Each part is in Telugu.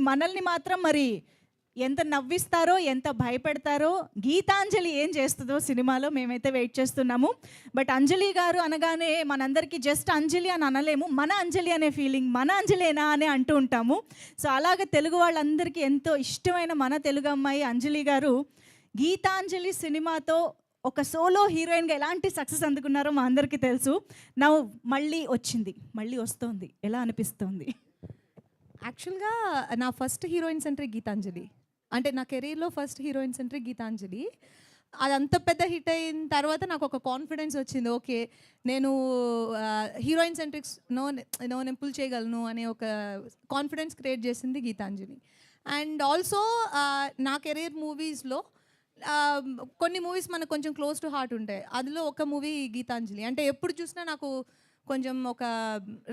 మనల్ని మాత్రం మరి ఎంత నవ్విస్తారో, ఎంత భయపెడతారో, గీతాంజలి ఏం చేస్తుందో సినిమాలో మేమైతే వెయిట్ చేస్తున్నాము. బట్ అంజలి గారు అనగానే మనందరికీ జస్ట్ అంజలి అని అనలేము, మన అంజలి అనే ఫీలింగ్, మన అంజలేనా అని అంటూ ఉంటాము. సో అలాగే తెలుగు వాళ్ళందరికీ ఎంతో ఇష్టమైన మన తెలుగు అమ్మాయి అంజలి గారు గీతాంజలి సినిమాతో ఒక సోలో హీరోయిన్గా ఎలాంటి సక్సెస్ అందుకున్నారో మా అందరికీ తెలుసు. మళ్ళీ వచ్చింది, మళ్ళీ వస్తుంది, ఎలా అనిపిస్తుంది? యాక్చువల్గా నా ఫస్ట్ హీరోయిన్ సెంట్రీ గీతాంజలి, అంటే నా కెరీర్లో ఫస్ట్ హీరోయిన్ సెంట్రీ గీతాంజలి. అది అంత పెద్ద హిట్ అయిన తర్వాత నాకు ఒక కాన్ఫిడెన్స్ వచ్చింది, ఓకే నేను హీరోయిన్ సెంట్రిక్స్ నేను పుల్ చేయగలను అనే ఒక కాన్ఫిడెన్స్ క్రియేట్ చేసింది గీతాంజలి. అండ్ ఆల్సో నా కెరీర్ మూవీస్లో కొన్ని మూవీస్ మనకు కొంచెం క్లోజ్ టు హార్ట్ ఉంటాయి. అందులో ఒక మూవీ గీతాంజలి. అంటే ఎప్పుడు చూసినా నాకు కొంచెం ఒక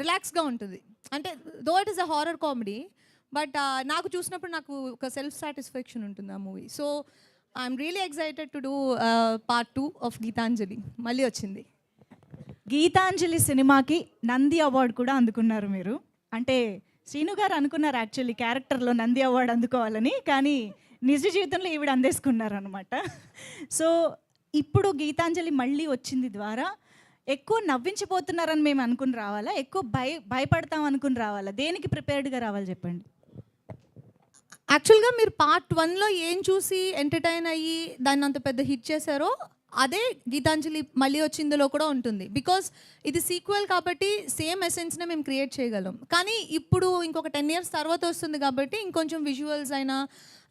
రిలాక్స్గా ఉంటుంది. అంటే though it is a horror comedy, but నాకు చూసినప్పుడు నాకు ఒక సెల్ఫ్ సాటిస్ఫాక్షన్ ఉంటుంది ఆ మూవీ. So I'm really excited to do part 2 of Geetanjali. మళ్ళీ వచ్చింది. గీతాంజలి సినిమాకి నంది అవార్డు కూడా అందుకున్నారు మీరు. అంటే శ్రీను గారు అనుకున్నారు యాక్చువల్లీ క్యారెక్టర్లో నంది అవార్డు అందుకోవాలని, కానీ నిజ జీవితంలో ఈవిడ అందేసుకున్నారు అనమాట. సో ఇప్పుడు గీతాంజలి మళ్ళీ వచ్చింది ద్వారా ఎక్కువ నవ్వించిపోతున్నారని మేము అనుకుని రావాలా, ఎక్కువ భయపడతాం అనుకుని రావాలా, దేనికి ప్రిపేర్డ్గా రావాలి చెప్పండి? యాక్చువల్గా మీరు పార్ట్ 1లో ఏం చూసి ఎంటర్టైన్ అయ్యి దాన్ని అంత పెద్ద హిట్ చేశారో అదే గీతాంజలి మళ్ళీ వచ్చిందిలో కూడా ఉంటుంది. బికాజ్ ఇది సీక్వెల్ కాబట్టి సేమ్ ఎసెన్స్నే మేము క్రియేట్ చేయగలం. కానీ ఇప్పుడు ఇంకొక 10 years తర్వాత వస్తుంది కాబట్టి ఇంకొంచెం విజువల్స్ అయినా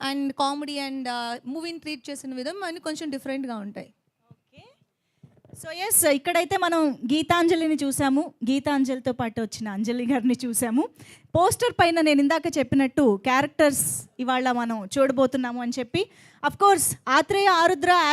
అండ్ కామెడీ అండ్ మూవీని ట్రీట్ చేసిన విధం అన్నీ కొంచెం డిఫరెంట్గా ఉంటాయి. సో ఎస్, ఇక్కడైతే మనం గీతాంజలిని చూసాము, గీతాంజలితో పాటు వచ్చిన అంజలి గారిని చూసాము. పోస్టర్ పైన నేను ఇందాక చెప్పినట్టు క్యారెక్టర్స్ ఇవాళ మనం చూడబోతున్నాము అని చెప్పి, అఫ్ కోర్స్ ఆత్రేయ ఆరుద్ర